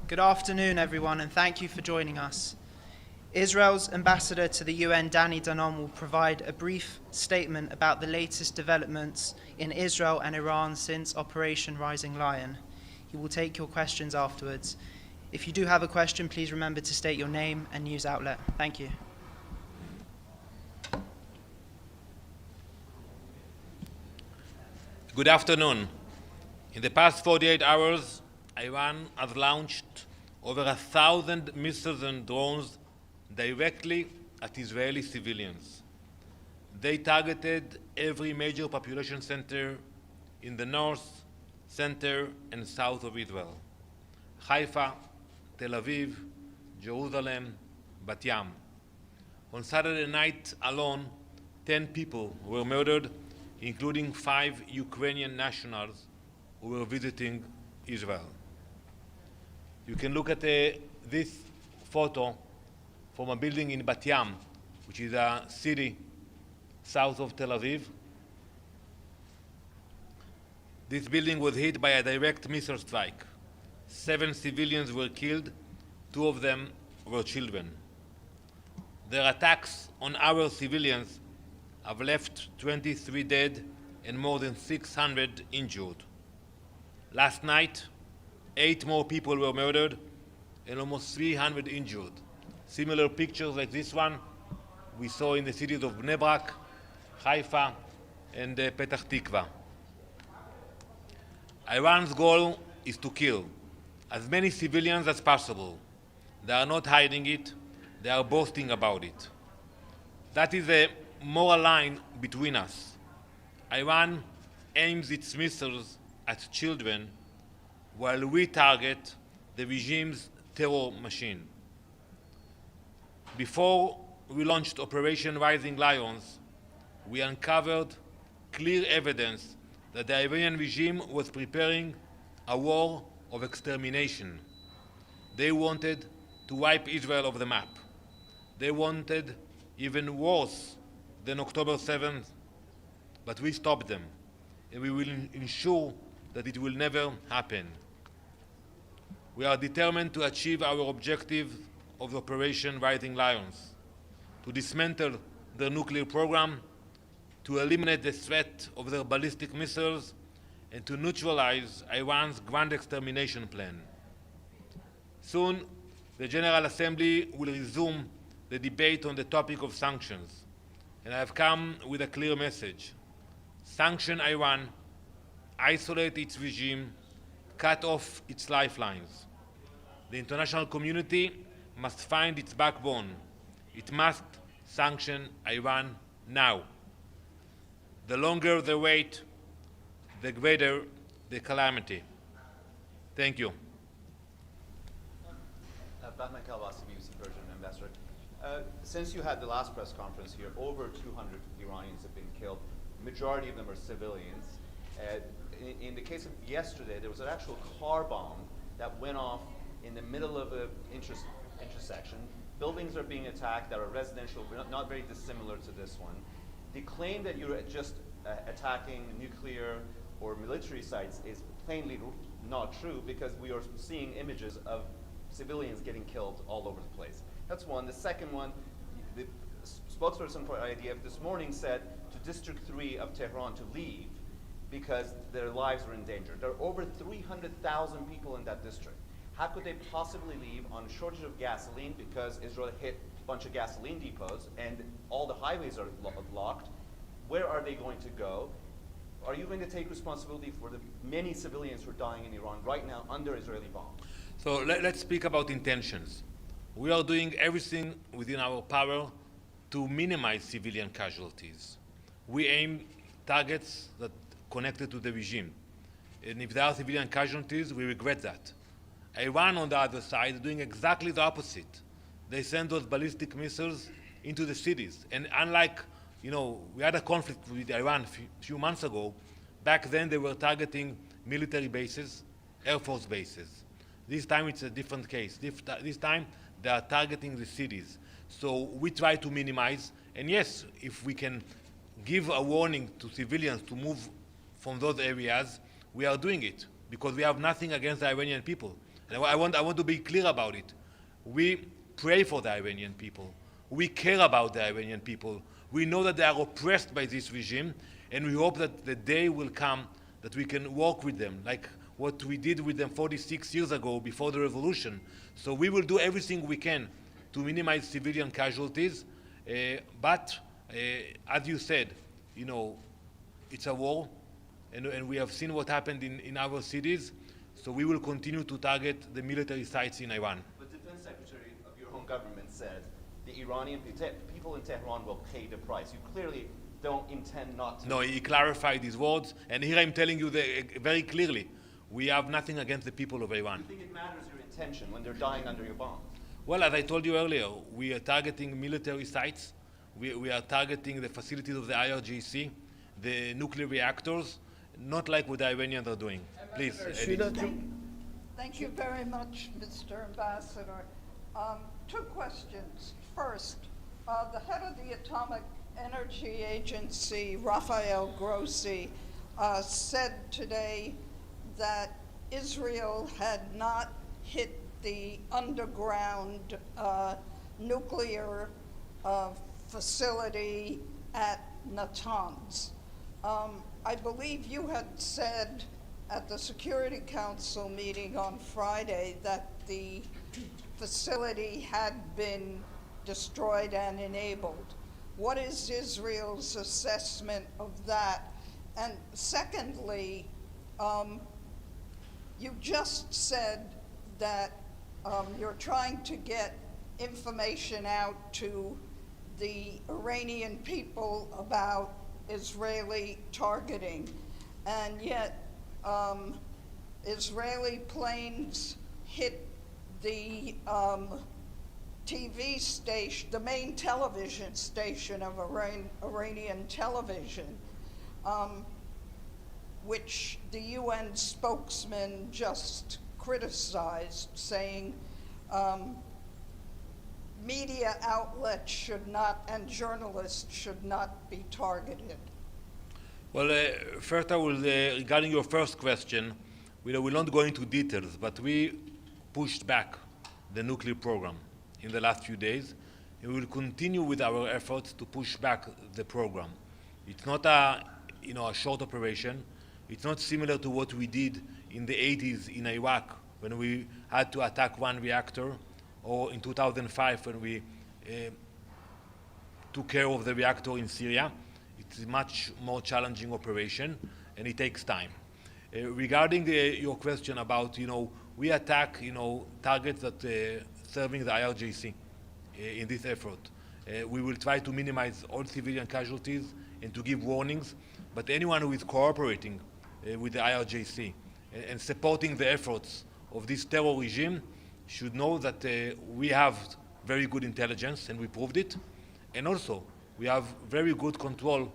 Good afternoon, everyone, and thank you for joining us. Israel's ambassador to the UN, Danon, will provide a brief statement about the latest developments in Israel and Iran since Operation Rising Lion. He will take your questions afterwards. If you do have a question, please remember to state your name and news outlet. Thank you. Good afternoon. In the past 48 hours, Iran has launched over 1,000 missiles and drones directly at Israeli civilians. They targeted every major population center in the north, center, and south of Israel: Haifa, Tel Aviv, Jerusalem, Bat Yam. On Saturday night alone, 10 people were murdered, including 5 Ukrainian nationals who were visiting Israel. You can look at this photo from a building in Bat Yam, which is a city south of Tel Aviv. This building was hit by a direct missile strike. 7 civilians were killed, 2 of them were children. Their attacks on our civilians have left 23 dead and more than 600 injured. Last night, 8 more people were murdered and almost 300 injured. Similar pictures like this one we saw in the cities of Bnei Brak, Haifa, and Petah Tikva. Iran's goal is to kill as many civilians as possible. They are not hiding it, they are boasting about it. That is a moral line between us. Iran aims its missiles at children, while we target the regime's terror machine. Before we launched Operation Rising Lions, we uncovered clear evidence that the Iranian regime was preparing a war of extermination. They wanted to wipe Israel off the map. They wanted even worse than October 7th, but we stopped them, and we will ensure that it will never happen. We are determined to achieve our objective of Operation Rising Lions: to dismantle their nuclear program, to eliminate the threat of their ballistic missiles, and to neutralize Iran's grand extermination plan. Soon, the General Assembly will resume the debate on the topic of sanctions, and I have come with a clear message: sanction Iran, isolate its regime, cut off its lifelines. The international community must find its backbone. It must sanction Iran now. The longer the wait, the greater the calamity. Thank you. Batman Kalbasi, BBC Persian Ambassador. Since you had the last press conference here, over 200 Iranians have been killed. Majority of them are civilians. In the case of yesterday, there was an actual car bomb that went off in the middle of an intersection. Buildings are being attacked that are residential, not very dissimilar to this one. The claim that you're just attacking nuclear or military sites is plainly not true, because we are seeing images of civilians getting killed all over the place. That's one. The second one, the spokesperson for IDF this morning said to District 3 of Tehran to leave because their lives are in danger. There are over 300,000 people in that district. How could they possibly leave on a shortage of gasoline because Israel hit a bunch of gasoline depots and all the highways are locked? Where are they going to go? Are you going to take responsibility for the many civilians who are dying in Iran right now under Israeli bombs? So let's speak about intentions. We are doing everything within our power to minimize civilian casualties. We aim targets that connected to the regime. And if there are civilian casualties, we regret that. Iran, on the other side, is doing exactly the opposite. They send those ballistic missiles into the cities. And unlike, we had a conflict with Iran a few months ago. Back then, they were targeting military bases, Air Force bases. This time, it's a different case. This time, they are targeting the cities. So we try to minimize. And yes, if we can give a warning to civilians to move from those areas, we are doing it, because we have nothing against the Iranian people. And I want to be clear about it. We pray for the Iranian people. We care about the Iranian people. We know that they are oppressed by this regime, and we hope that the day will come that we can work with them, like what we did with them 46 years ago before the revolution. So we will do everything we can to minimize civilian casualties. But as you said, it's a war, and we have seen what happened in our cities. So we will continue to target the military sites in Iran. The defense secretary of your own government said the Iranian people in Tehran will pay the price. You clearly don't intend not to. No, he clarified his words, and here I'm telling you very clearly, we have nothing against the people of Iran. Do you think it matters your intention when they're dying under your bombs? Well, as I told you earlier, we are targeting military sites. We are targeting the facilities of the IRGC, the nuclear reactors, not like what the Iranians are doing. Please, Edith. Thank you very much, Mr. Ambassador. Two questions. First, the head of the Atomic Energy Agency, Rafael Grossi, said today that Israel had not hit the underground nuclear facility at Natanz. I believe you had said at the Security Council meeting on Friday that the facility had been destroyed and enabled. What is Israel's assessment of that? And secondly, you just said that you're trying to get information out to the Iranian people about Israeli targeting, and yet Israeli planes hit the TV station, the main television station of Iranian television, which the UN spokesman just criticized, saying media outlets should not, and journalists should not be targeted. Well, first I will, regarding your first question, we will not go into details, but we pushed back the nuclear program in the last few days, and we will continue with our efforts to push back the program. It's not a short operation. It's not similar to what we did in the 80s in Iraq when we had to attack one reactor, or in 2005 when we took care of the reactor in Syria. It's a much more challenging operation, and it takes time. Regarding your question about, we attack, targets that serving the IRGC in this effort. We will try to minimize all civilian casualties and to give warnings, but anyone who is cooperating with the IRGC and supporting the efforts of this terror regime should know that we have very good intelligence, and we proved it, and also we have very good control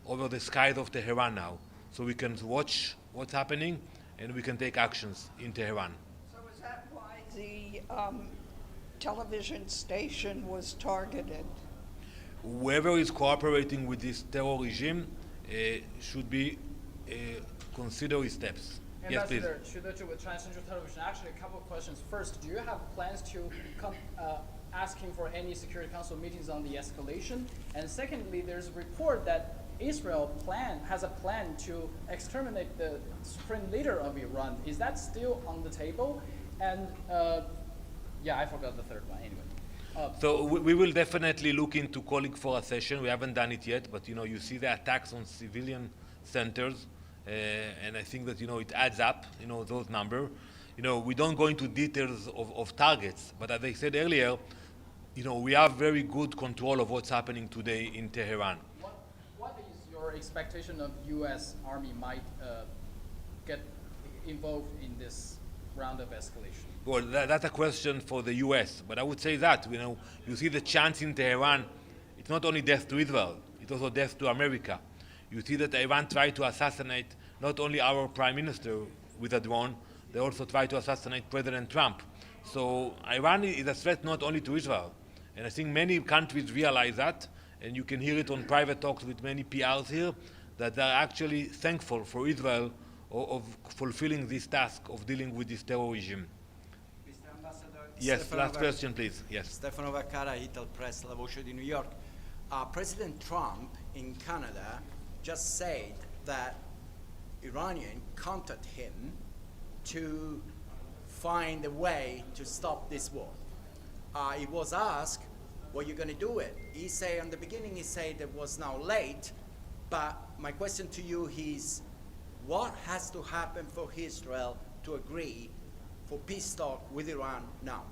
over the skies of Tehran now, so we can watch what's happening and we can take actions in Tehran. So is that why the television station was targeted? Whoever is cooperating with this terror regime should be consider his steps. Yes, please. Ambassador, with Transcendental Television, actually a couple of questions. First, do you have plans to come asking for any Security Council meetings on the escalation? And secondly, there's a report that Israel has a plan to exterminate the supreme leader of Iran. Is that still on the table? And I forgot the third one anyway. So we will definitely look into calling for a session. We haven't done it yet, but you see the attacks on civilian centers, and I think that it adds up. Those numbers. We don't go into details of targets, but as I said earlier, we have very good control of what's happening today in Tehran. What is your expectation of U.S. Army might get involved in this round of escalation? Well, that's a question for the U.S., but I would say that, you see the chance in Tehran, it's not only death to Israel, it's also death to America. You see that Iran tried to assassinate not only our prime minister with a drone, they also tried to assassinate President Trump. So Iran is a threat not only to Israel, and I think many countries realize that, and you can hear it on private talks with many PRs here, that they're actually thankful for Israel of fulfilling this task of dealing with this terror regime. Yes, Stefano last question, please. Yes. Stefano Vaccaro, Ital Press, La Voce di New York. President Trump in Canada just said that Iranian contacted him to find a way to stop this war. He was asked, what are you going to do it? He said, in the beginning, he said it was now late, but my question to you is, what has to happen for Israel to agree for peace talk with Iran now?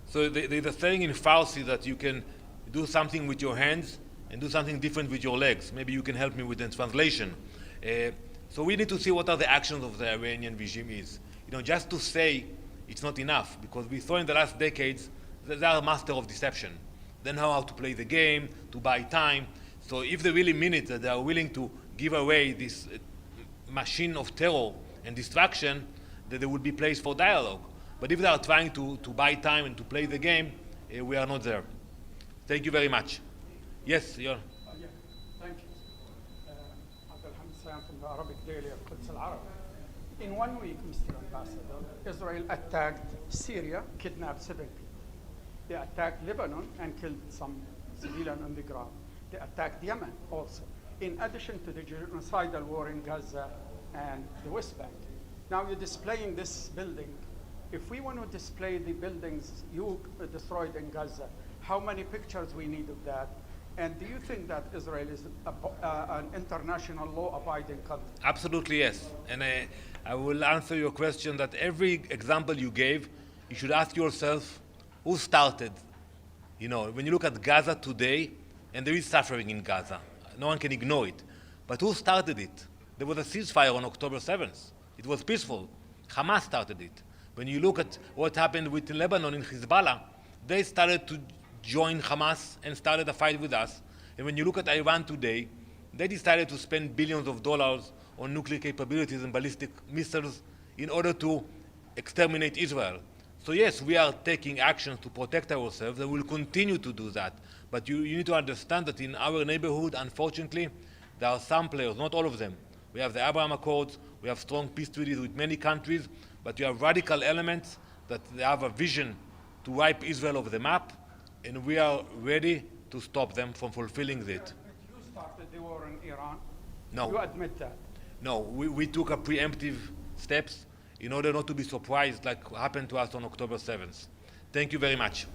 So there's a saying in Farsi that you can do something with your hands and do something different with your legs. Maybe you can help me with the translation. So we need to see what are the actions of the Iranian regime is. Just to say it's not enough, because we saw in the last decades that they are master of deception. They know how to play the game, to buy time. So if they really mean it, that they are willing to give away this machine of terror and destruction, that there would be place for dialogue. But if they are trying to buy time and to play the game, we are not there. Thank you very much. Yes, you're. Yeah, thank you. Abdulhamid Salam from the Arabic Daily of Quds al-Arab. In 1 week, Mr. Ambassador, Israel attacked Syria, kidnapped 7 people. They attacked Lebanon and killed some civilians on the ground. They attacked Yemen also, in addition to the genocidal war in Gaza and the West Bank. Now you're displaying this building. If we want to display the buildings you destroyed in Gaza, how many pictures we need of that? And do you think that Israel is an international law-abiding country? Absolutely yes. And I will answer your question that every example you gave, you should ask yourself, who started? When you look at Gaza today, and there is suffering in Gaza, no one can ignore it. But who started it? There was a ceasefire on October 7th. It was peaceful. Hamas started it. When you look at what happened with Lebanon in Hezbollah, they started to join Hamas and started a fight with us. And when you look at Iran today, they decided to spend billions of dollars on nuclear capabilities and ballistic missiles in order to exterminate Israel. So yes, we are taking actions to protect ourselves, and we'll continue to do that. But you need to understand that in our neighborhood, unfortunately, there are some players, not all of them. We have the Abraham Accords, we have strong peace treaties with many countries, but you have radical elements that they have a vision to wipe Israel off the map, and we are ready to stop them from fulfilling it. You started the war in Iran. No. You admit that. No, we took a preemptive steps in order not to be surprised like happened to us on October 7th. Thank you very much.